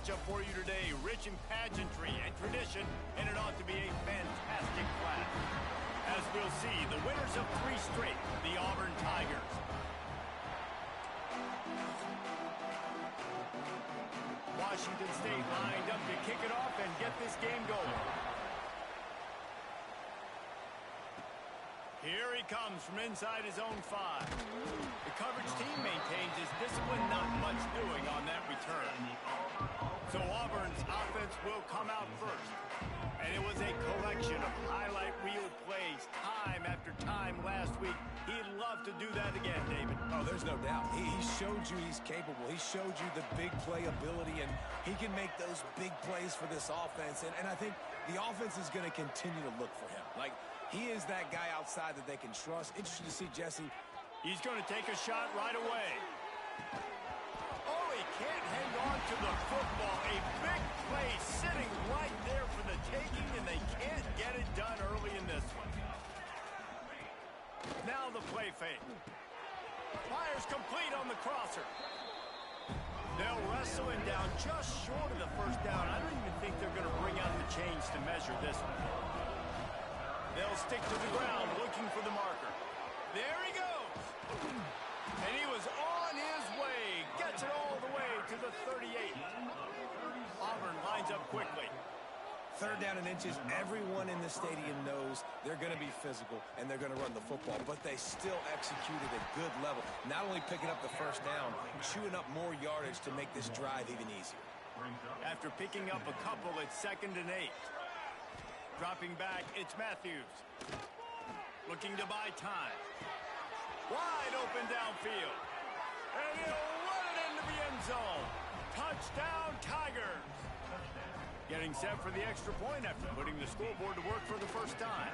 matchup for you today, rich in pageantry and tradition, and it ought to be a fantastic clash. As we'll see, the winners of 3 straight, the Auburn Tigers. Washington State lined up to kick it off and get this game going. Here he comes from inside his own 5. The coverage team maintains his discipline, not much doing on that return. So Auburn's offense will come out first. And it was a collection of highlight reel plays time after time last week. He'd love to do that again, David. Oh, there's no doubt. He showed you he's capable. He showed you the big play ability, and he can make those big plays for this offense. And I think the offense is going to continue to look for him. Like, he is that guy outside that they can trust. Interesting to see, Jesse. He's going to take a shot right away. Oh, he can't hang on to the football. A big play sitting right there for the taking, and they can't get it done early in this one. Now the play fake. Fires complete on the crosser. They'll wrestle him down just short of the first down. I don't even think they're going to bring out the chains to measure this one. They'll stick to the ground looking for the marker. There he goes. And he was on his way. Gets it all the way to the 38. Auburn lines up quickly. 3rd down and inches. Everyone in the stadium knows they're going to be physical and they're going to run the football, but they still executed at a good level. Not only picking up the first down, chewing up more yardage to make this drive even easier. After picking up a couple, it's 2nd and 8. Dropping back, it's Matthews. Looking to buy time. Wide open downfield. And he'll run it into the end zone. Touchdown, Tigers. Getting set for the extra point after putting the scoreboard to work for the first time.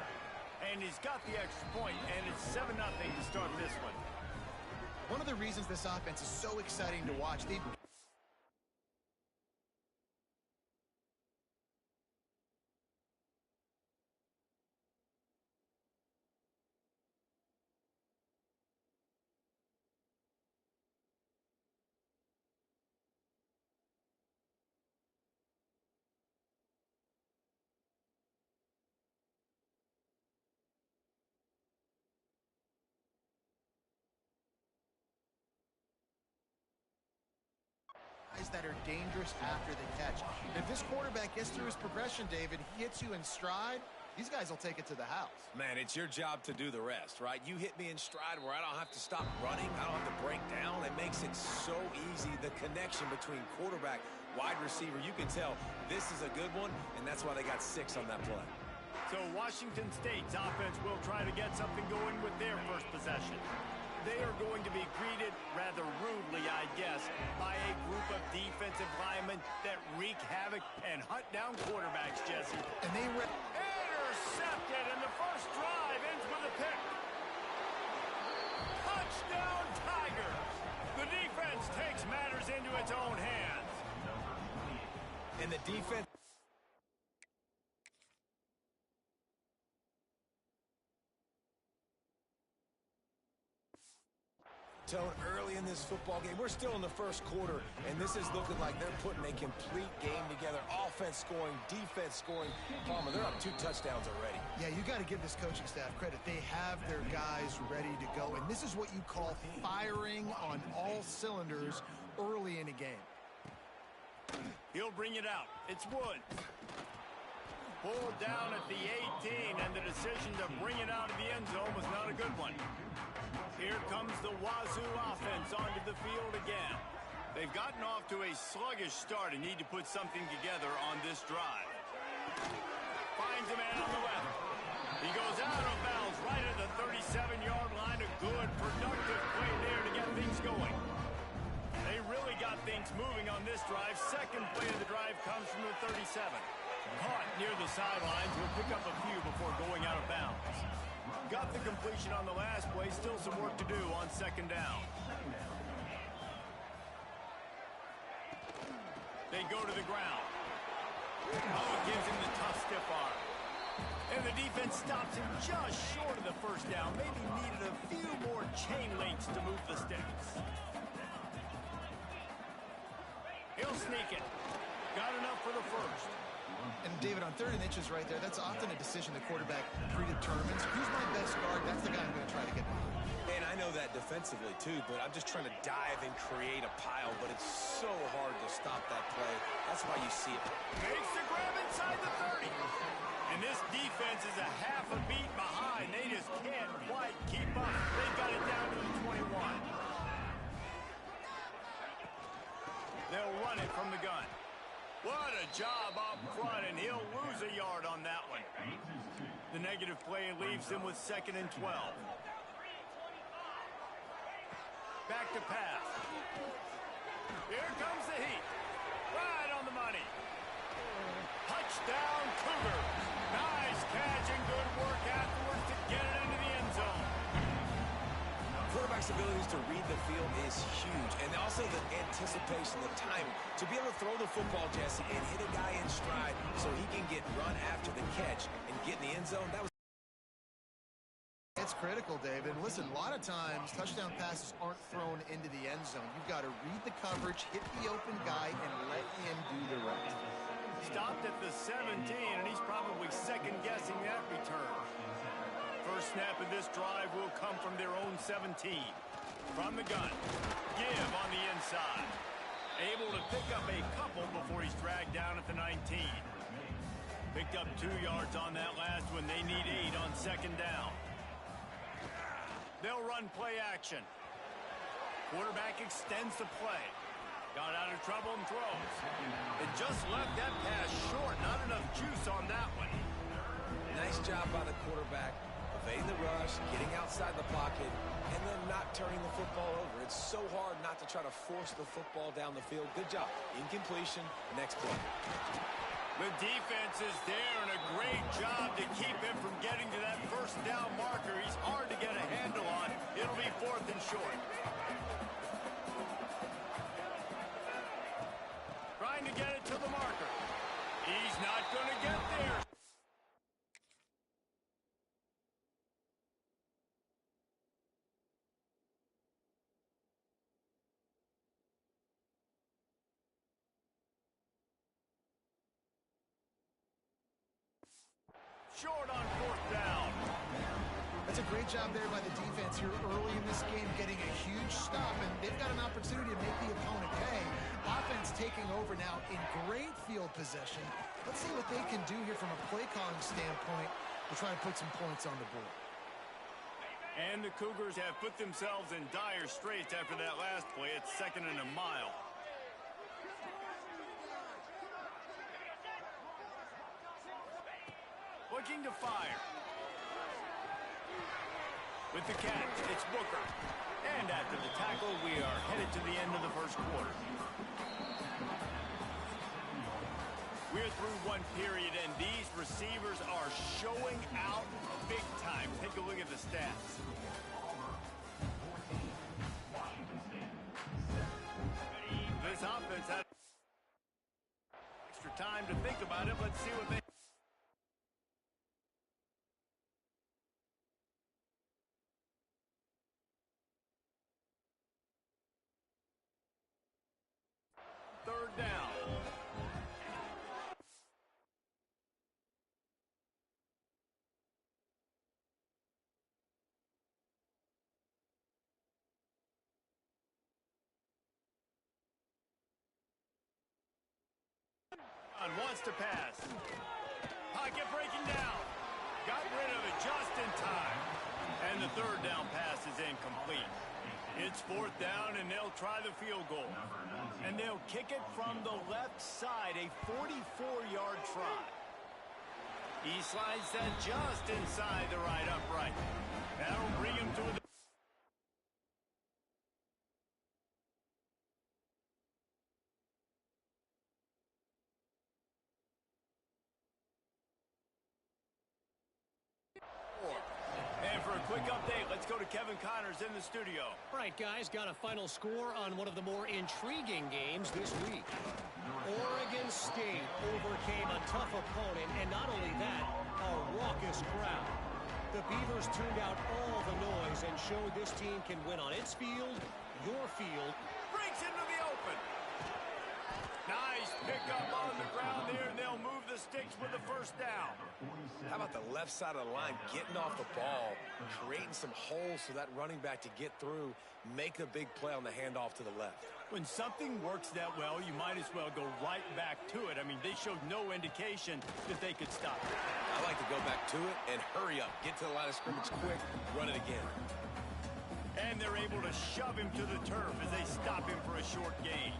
And he's got the extra point, and it's 7-0 to start this one. One of the reasons this offense is so exciting to watch, that are dangerous after the catch. If this quarterback gets through his progression, David, he hits you in stride, these guys will take it to the house. Man, it's your job to do the rest, right? You hit me in stride where I don't have to stop running. I don't have to break down. It makes it so easy. The connection between quarterback, wide receiver, you can tell this is a good one, and that's why they got 6 on that play. So Washington State's offense will try to get something going with their first possession. They are going to be greeted rather rudely, I guess, by a group of defensive linemen that wreak havoc and hunt down quarterbacks, Jesse. And they intercepted, and the first drive ends with a pick. Touchdown, Tigers! The defense takes matters into its own hands. And the defense... Tone, early in this football game, we're still in the first quarter, and this is looking like they're putting a complete game together. Offense scoring, defense scoring. Palmer, they're up 2 touchdowns already. Yeah, you got to give this coaching staff credit. They have their guys ready to go, and this is what you call firing on all cylinders early in a game. He'll bring it out. It's Woods. Pulled down at the 18, and the decision to bring it out of the end zone was not a good one. Here comes the Wazoo offense onto the field again. They've gotten off to a sluggish start and need to put something together on this drive. Finds a man on the left. He goes out of bounds right at the 37-yard line. A good, productive play there to get things going. They really got things moving on this drive. Second play of the drive comes from the 37. Caught near the sidelines. Will pick up a few before going out of bounds. Got the completion on the last play. Still some work to do on 2nd down. They go to the ground. Oh, it gives him the tough stiff arm. And the defense stops him just short of the first down. Maybe needed a few more chain links to move the sticks. He'll sneak it. David, on 3rd and inches right there, that's often a decision the quarterback predetermines. Who's my best guard? That's the guy I'm going to try to get behind. And I know that defensively, too, but I'm just trying to dive and create a pile, but it's so hard to stop that play. That's why you see it. Makes the grab inside the 30. And this defense is a half a beat behind. They just can't quite keep up. They've got it down to the 21. They'll run it from the gun. What a job up front, and he'll lose a yard on that one. The negative play leaves him with 2nd and 12. Back to pass. Here comes the heat. Right on the money. Touchdown, Cougars. Nice catch and good work afterwards to get it into the end zone. Quarterback's abilities to read the field is huge, and also the anticipation, the timing. To be able to throw the football, Jesse, and hit a guy in stride so he can get run after the catch and get in the end zone, that was... It's critical, David. Listen, a lot of times touchdown passes aren't thrown into the end zone. You've got to read the coverage, hit the open guy, and let him do the rest. Stopped at the 17, and he's probably second-guessing that return. First snap of this drive will come from their own 17. From the gun. Give on the inside. Able to pick up a couple before he's dragged down at the 19. Picked up 2 yards on that last one. They need 8 on 2nd down. They'll run play action. Quarterback extends the play. Got out of trouble and throws. It just left that pass short. Not enough juice on that one. Nice job by the quarterback, evading the rush, getting outside the pocket, and then not turning the football over. It's so hard not to try to force the football down the field. Good job. Incompletion. Next play. The defense is there, and a great job to keep him from getting to that first down marker. He's hard to get a handle on. It'll be 4th and short. Trying to get it to the marker. He's not going to get there. Short on 4th down. That's a great job there by the defense here early in this game, getting a huge stop, and they've got an opportunity to make the opponent pay. Offense taking over now in great field possession. Let's see what they can do here from a play calling standpoint to try to put some points on the board. And the Cougars have put themselves in dire straits after that last play. It's 2nd and a mile. Looking to fire. With the catch, it's Booker. And after the tackle, we are headed to the end of the first quarter. We're through one period, and these receivers are showing out big time. Take a look at the stats. This offense had extra time to think about it. Let's see what they... Third down. Wants to pass. Pocket breaking down. Got rid of it just in time. And the 3rd down pass is incomplete. It's 4th down, and they'll try the field goal. And they'll kick it from the left side, a 44-yard try. He slides that just inside the right upright. That'll bring him to a... And for a quick update, let's go to Kevin Connors in the studio. All right, guys, got a final score on one of the more intriguing games this week. Oregon State overcame a tough opponent, and not only that, a raucous crowd. The Beavers tuned out all the noise and showed this team can win on its field, your field. Breaks into the open. Nice pickup on the ground there, and they'll move the sticks with the first down. How about the left side of the line getting off the ball, creating some holes for that running back to get through, make a big play on the handoff to the left. When something works that well, you might as well go right back to it. I mean, they showed no indication that they could stop it. I like to go back to it and hurry up. Get to the line of scrimmage quick, run it again. And they're able to shove him to the turf as they stop him for a short gain.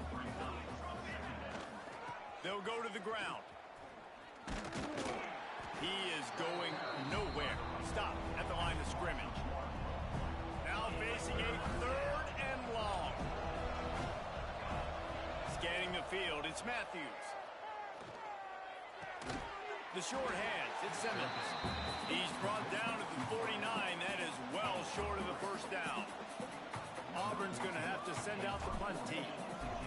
They'll go to the ground. He is going nowhere. Stop at the line of scrimmage. Now facing a 3rd and long. Scanning the field, it's Matthews. The short hands, it's Simmons. He's brought down at the 49. That is well short of the first down. Auburn's going to have to send out the punt team.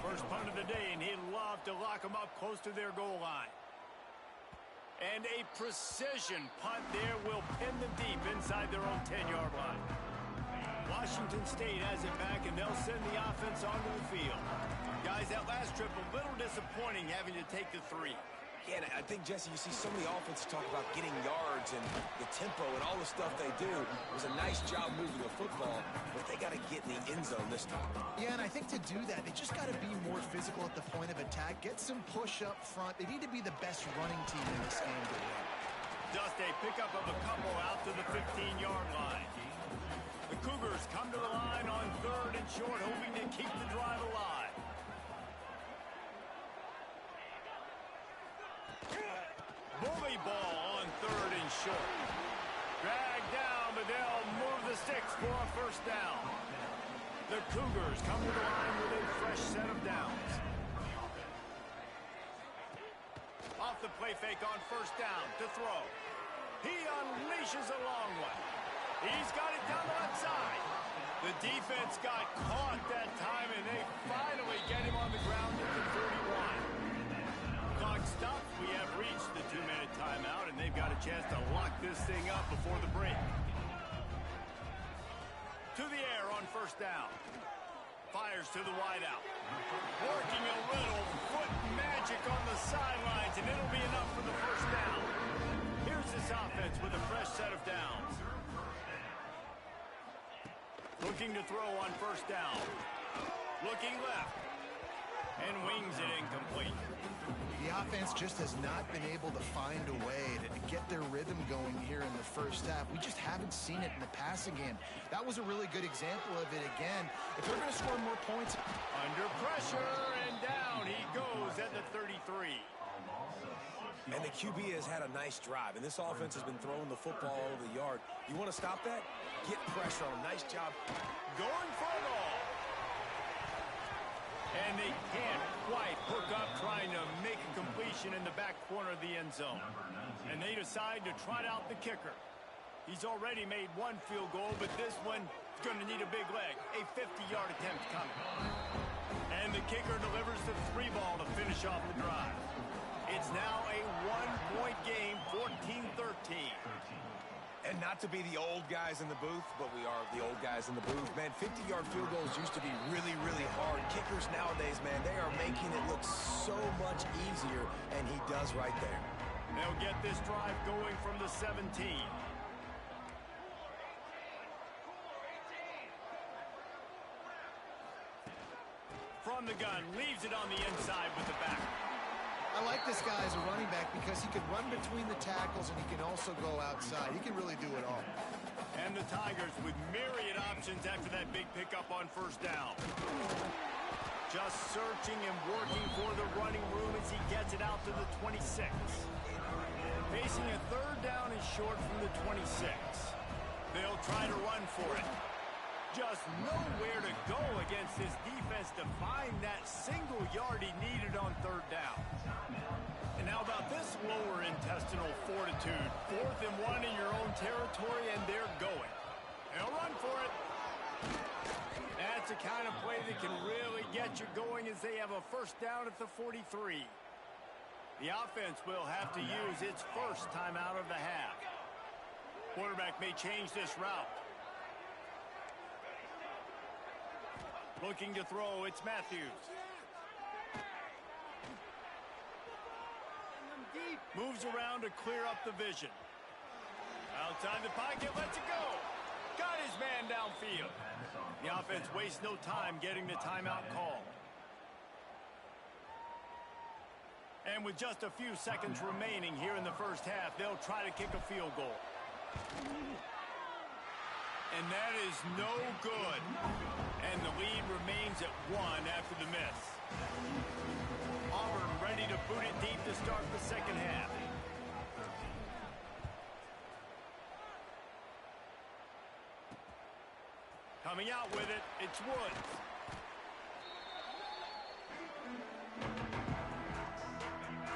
First punt of the day, and he'd love to lock them up close to their goal line. And a precision punt there will pin them deep inside their own 10-yard line. Washington State has it back, and they'll send the offense onto the field. Guys, that last trip, a little disappointing having to take the 3. Yeah, and I think, Jesse, you see so many offenses talk about getting yards and the tempo and all the stuff they do. It was a nice job moving the football, but they got to get in the end zone this time. Yeah, and I think to do that, they just got to be more physical at the point of attack, get some push up front. They need to be the best running team in this game to win. Just a pickup of a couple out to the 15-yard line. The Cougars come to the line on 3rd and short, hoping to keep the drive alive. Bully ball on 3rd and short. Dragged down, but they'll move the sticks for a first down. The Cougars come to the line with a fresh set of downs. Off the play fake on first down to throw. He unleashes a long one. He's got it down the left side. The defense got caught that time, and they finally get him on the ground at the 31. Clock stops. We have reached the 2-minute timeout, and they've got a chance to lock this thing up before the break. To the air on first down. Fires to the wideout. Working a little foot magic on the sidelines, and it'll be enough for the first down. Here's this offense with a fresh set of downs. Looking to throw on first down. Looking left. And wings it incomplete. The offense just has not been able to find a way to get their rhythm going here in the first half. We just haven't seen it in the passing game. That was a really good example of it again. If they're going to score more points. Under pressure, and down he goes at the 33. And the QB has had a nice drive, and this offense has been throwing the football all over the yard. You want to stop that? Get pressure on him. Nice job. Going for it all. And they can't quite hook up trying to make a completion in the back corner of the end zone. And they decide to trot out the kicker. He's already made one field goal, but this one is going to need a big leg. A 50-yard attempt coming. And the kicker delivers the 3 ball to finish off the drive. It's now a 1-point game, 14-13. And not to be the old guys in the booth, but we are the old guys in the booth. Man, 50-yard field goals used to be really, really hard. Kickers nowadays, man, they are making it look so much easier, and he does right there. They'll get this drive going from the 17. From the gun, leaves it on the inside with the back. I like this guy as a running back because he can run between the tackles and he can also go outside. He can really do it all. And the Tigers with myriad options after that big pickup on first down. Just searching and working for the running room as he gets it out to the 26. Facing a 3rd down and short from the 26. They'll try to run for it. Just nowhere to go against this defense to find that single yard he needed on 3rd down. And how about this lower intestinal fortitude? 4th and 1 in your own territory, and they're going. They'll run for it. That's the kind of play that can really get you going as they have a first down at the 43. The offense will have to use its first timeout of the half. Quarterback may change this route. Looking to throw, it's Matthews. Moves around to clear up the vision. Outside the pocket, lets it go. Got his man downfield. The offense wastes no time getting the timeout call. And with just a few seconds remaining here in the first half, they'll try to kick a field goal. And that is no good. And the lead remains at 1 after the miss. Auburn ready to boot it deep to start the second half. Coming out with it, it's Woods.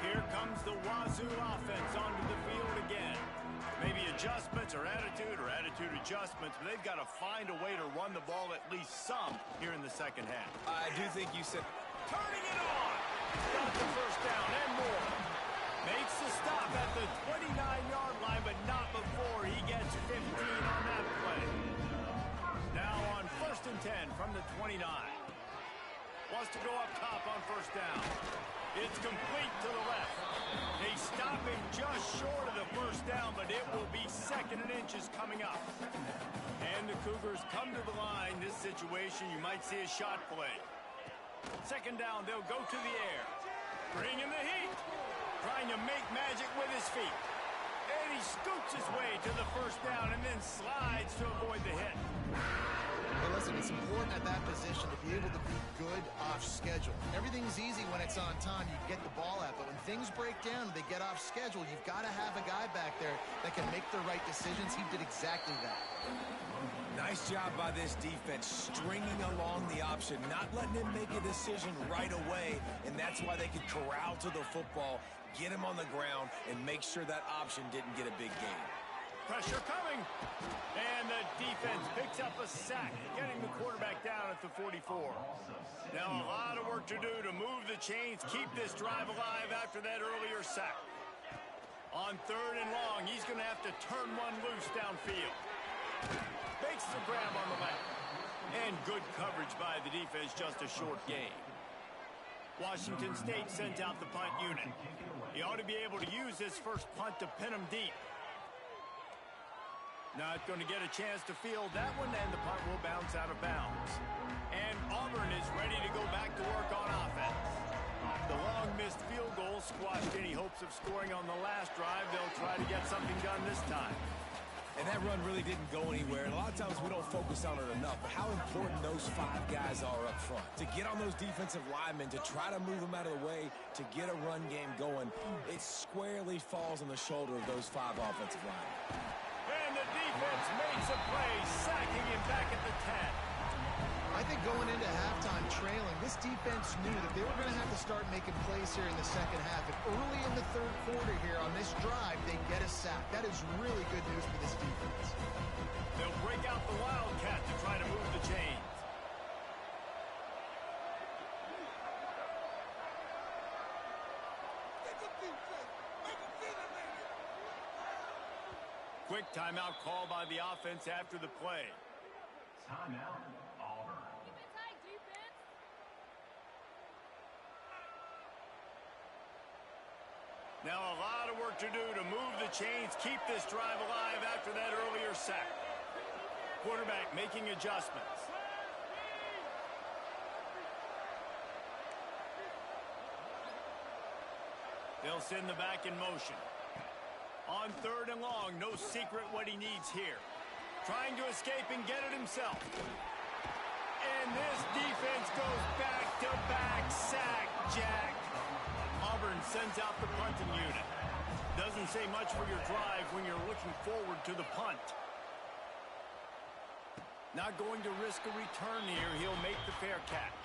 Here comes the Wazoo offense onto the field again. Maybe adjustments or attitude adjustments, but they've got to find a way to run the ball at least some here in the second half. I do think you said... Turning it on! Got the first down and more. Makes the stop at the 29-yard line, but not before he gets 15 on that play. Now on 1st and 10 from the 29. Wants to go up top on first down. It's complete to the left. They stop him just short of the first down, but it will be 2nd and inches coming up. And the Cougars come to the line. This situation, you might see a shot play. 2nd down, they'll go to the air. Bring in the heat. Trying to make magic with his feet. And he scoots his way to the first down and then slides to avoid the hit. Hey, listen, it's important at that position to be able to be good off schedule. Everything's easy when it's on time. You get the ball out. But when things break down, they get off schedule, you've got to have a guy back there that can make the right decisions. He did exactly that. Nice job by this defense, stringing along the option, not letting him make a decision right away, and that's why they could corral to the football, get him on the ground, and make sure that option didn't get a big gain. Pressure coming, and the defense picks up a sack, getting the quarterback down at the 44. Now a lot of work to do to move the chains, keep this drive alive after that earlier sack. On 3rd and long, he's going to have to turn one loose downfield. Makes the grab on the left. And good coverage by the defense, just a short gain. Washington State sends out the punt unit. He ought to be able to use this first punt to pin him deep. Not going to get a chance to field that one, and the punt will bounce out of bounds. And Auburn is ready to go back to work on offense. The long missed field goal squashed any hopes of scoring on the last drive. They'll try to get something done this time. And that run really didn't go anywhere. And a lot of times we don't focus on it enough. But how important those 5 guys are up front. To get on those defensive linemen, to try to move them out of the way, to get a run game going, it squarely falls on the shoulder of those 5 offensive linemen. And the defense makes a play, sacking him back at the 10. I think going into halftime trailing, this defense knew that they were going to have to start making plays here in the second half. And early in the 3rd quarter here on this drive, they get a sack. That is really good news for this defense. They'll break out the Wildcat to try to move the chains. Quick timeout call by the offense after the play. Timeout, Auburn. Now a lot of work to do to move the chains, keep this drive alive after that earlier sack. Quarterback making adjustments. They'll send the back in motion. On 3rd and long, no secret what he needs here. Trying to escape and get it himself. And this defense goes back-to-back sack, Jack. Auburn sends out the punting unit. Doesn't say much for your drive when you're looking forward to the punt. Not going to risk a return here. He'll make the fair catch.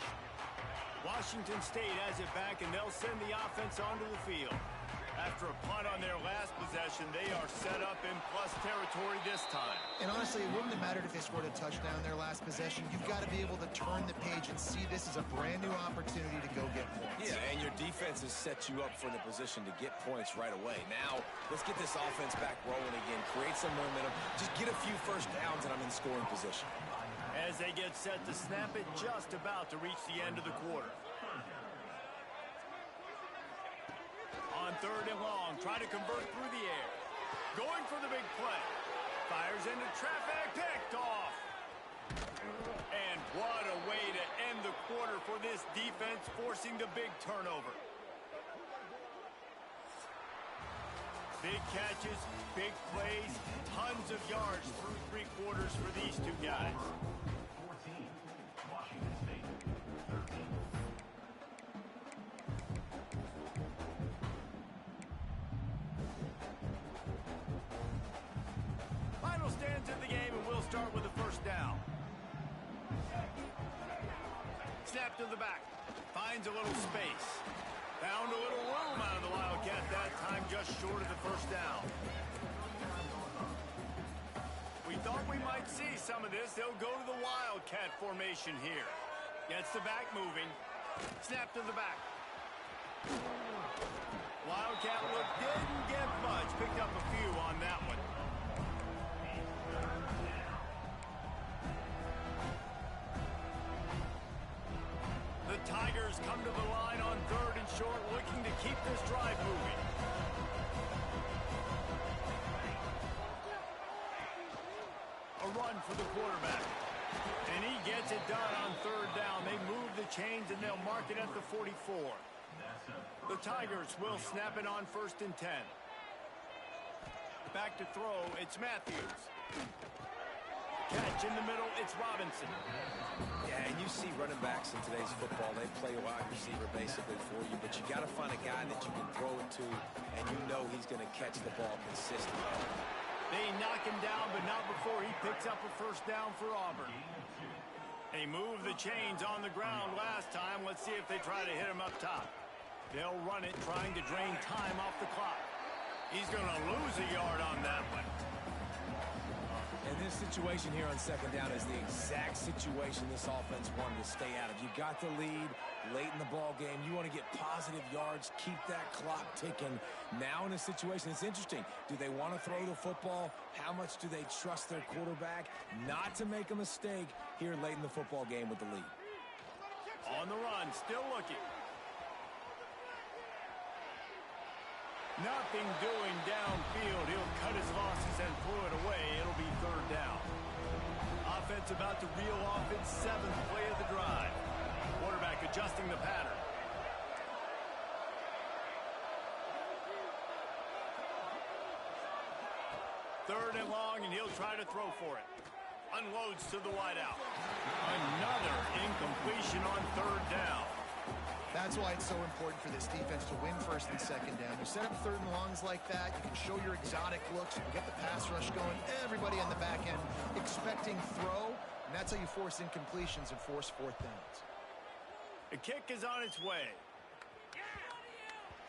Washington State has it back, and they'll send the offense onto the field. After a punt on their last possession, they are set up in plus territory this time. And honestly, it wouldn't have mattered if they scored a touchdown in their last possession. You've got to be able to turn the page and see this as a brand new opportunity to go get points. Yeah, and your defense has set you up for the position to get points right away. Now, let's get this offense back rolling again, create some momentum, just get a few first downs, and I'm in scoring position. As they get set to snap it, just about to reach the end of the quarter. On third and long, trying to convert through the air. Going for the big play. Fires into traffic, picked off. And what a way to end the quarter for this defense, forcing the big turnover. Big catches, big plays, tons of yards through three quarters for these two guys. 14, Washington State, 13. Final stands in the game, and we'll start with the first down. Snap to the back. Finds a little space. Found a little room out of the Wildcat that time, just short of the first down. We thought we might see some of this. They'll go to the Wildcat formation here. Gets the back moving. Snap to the back. Wildcat look didn't get much. Picked up a few on that one. The Tigers come to the line on third and short, looking to keep this drive moving. A run for the quarterback. And he gets it done on third down. They move the chains, and they'll mark it at the 44. The Tigers will snap it on 1st and 10. Back to throw, it's Matthews. Catch in the middle, it's Robinson. Yeah, and you see running backs in today's football, they play a wide receiver basically for you, but you got to find a guy that you can throw it to, and you know he's going to catch the ball consistently. They knock him down, but not before he picks up a first down for Auburn. They moved the chains on the ground last time. Let's see if they try to hit him up top. They'll run it, trying to drain time off the clock. He's going to lose a yard on that one. And this situation here on second down is the exact situation this offense wanted to stay out of. You got the lead late in the ball game. You want to get positive yards, keep that clock ticking. Now in a situation, it's interesting. Do they want to throw the football? How much do they trust their quarterback not to make a mistake here late in the football game with the lead? On the run, still looking. Nothing doing downfield. He'll cut his losses and pull it away. It'll be third down. Offense about to reel off its 7th play of the drive. Quarterback adjusting the pattern. Third and long, and he'll try to throw for it. Unloads to the wideout. Another incompletion on third down. That's why it's so important for this defense to win 1st and 2nd down. You set up third and longs like that, you can show your exotic looks, you can get the pass rush going, everybody on the back end expecting throw, and that's how you force incompletions and force 4th downs. The kick is on its way.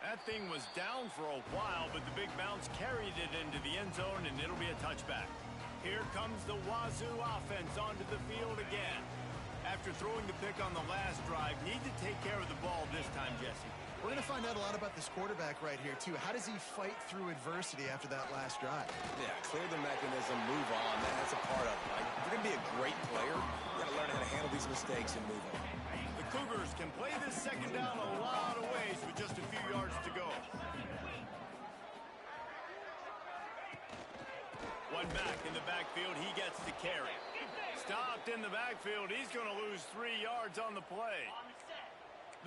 That thing was down for a while, but the big bounce carried it into the end zone, and it'll be a touchback. Here comes the Wazoo offense onto the field again. After throwing the pick on the last drive, need to take care of the ball this time, Jesse. We're going to find out a lot about this quarterback right here, too. How does he fight through adversity after that last drive? Yeah, clear the mechanism, move on. That's a part of it, right? If you're going to be a great player, you got to learn how to handle these mistakes and move on. The Cougars can play this second down a lot of ways with just a few yards to go. One back in the backfield, he gets the carry. Stopped in the backfield, he's going to lose 3 yards on the play.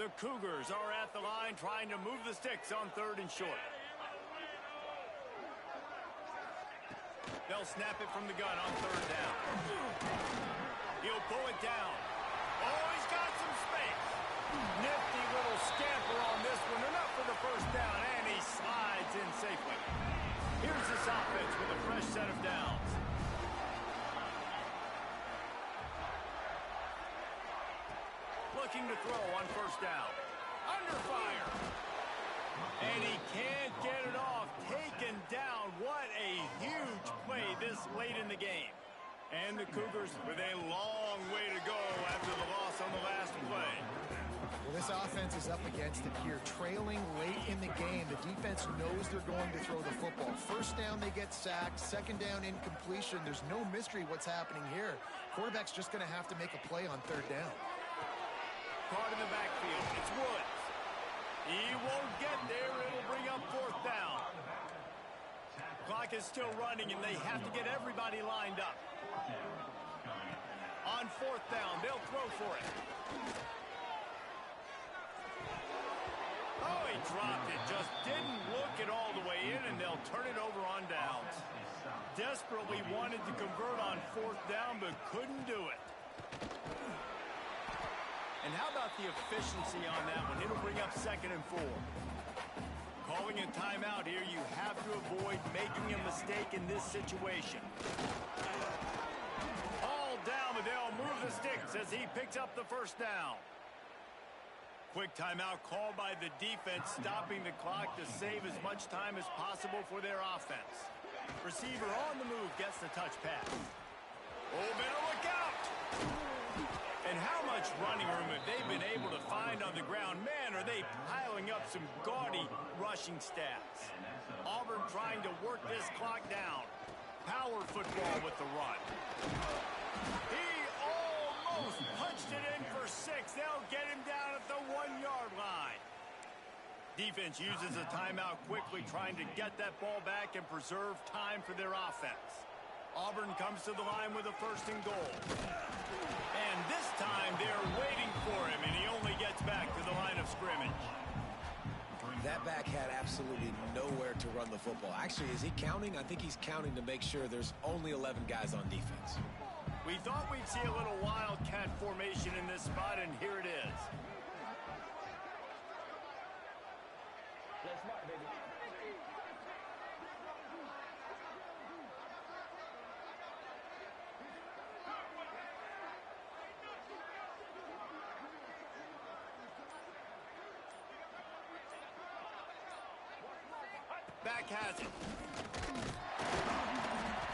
The Cougars are at the line trying to move the sticks on third and short. They'll snap it from the gun on third down. He'll pull it down. Oh, he's got some space. Nifty little scamper on this one. Enough for the first down, and he slides in safely. Here's this offense with a fresh set of downs. Looking to throw on first down. Under fire. And he can't get it off. Taken down. What a huge play this late in the game. And the Cougars with a long way to go after the loss on the last play. Well, this offense is up against it here. Trailing late in the game. The defense knows they're going to throw the football. First down, they get sacked. Second down, incompletion. There's no mystery what's happening here. Quarterback's just going to have to make a play on third down. Caught in the backfield. It's Woods. He won't get there. It'll bring up 4th clock is still running, and they have to get everybody lined up. On fourth down, they'll throw for it. Oh, he dropped it. Just didn't look it all the way in, and they'll turn it over on downs. Desperately wanted to convert on fourth down, but couldn't do it. And how about the efficiency on that one? It'll bring up 2nd and 4. Calling a timeout here, you have to avoid making a mistake in this situation. All down, but they'll move the sticks as he picks up the first down. Quick timeout called by the defense, stopping the clock to save as much time as possible for their offense. Receiver on the move gets the touch pass. Oh, better look out! And how much running room have they been able to find on the ground? Man, are they piling up some gaudy rushing stats. Auburn trying to work this clock down. Power football with the run. He almost punched it in for 6. They'll get him down at the 1-yard line. Defense uses a timeout quickly, trying to get that ball back and preserve time for their offense. Auburn comes to the line with a 1st and goal. And this time they're waiting for him, and he only gets back to the line of scrimmage. That back had absolutely nowhere to run the football. Actually, is he counting? I think he's counting to make sure there's only 11 guys on defense. We thought we'd see a little wildcat formation in this spot, and here it is. Back has it.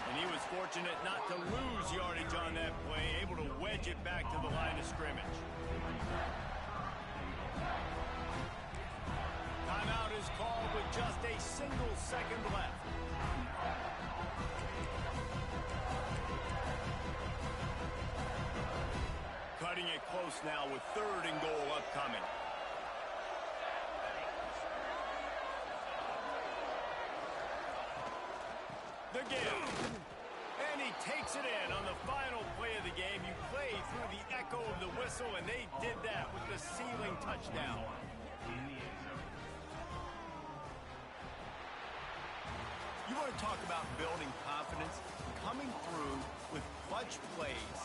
And he was fortunate not to lose yardage on that play, able to wedge it back to the line of scrimmage. Timeout is called with just a single second left. Cutting it close now with 3rd and goal upcoming. The give. And he takes it in on the final play of the game. You play through the echo of the whistle, and they did that with the ceiling touchdown. You want to talk about building confidence? Coming through with clutch plays,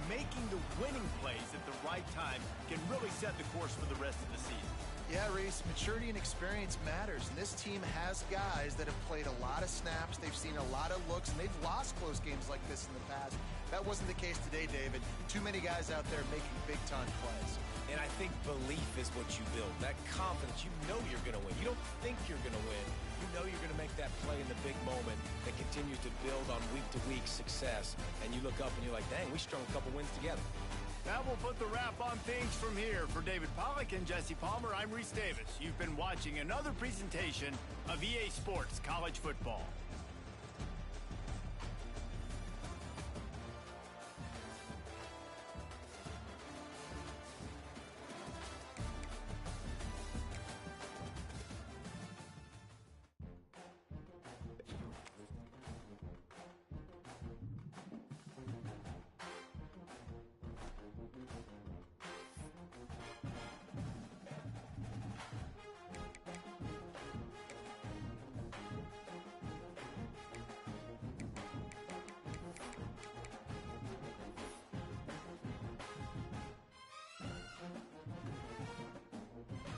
making the winning plays at the right time can really set the course for the rest of the season. Yeah, Reese, maturity and experience matters, and this team has guys that have played a lot of snaps. They've seen a lot of looks, and they've lost close games like this in the past. That wasn't the case today, David. Too many guys out there making big-time plays. And I think belief is what you build. That confidence, you know you're going to win. You don't think you're going to win. You know you're going to make that play in the big moment that continues to build on week-to-week success. And you look up and you're like, dang, we strung a couple wins together. That will put the wrap on things from here. For David Pollack and Jesse Palmer, I'm Reese Davis. You've been watching another presentation of EA Sports College Football.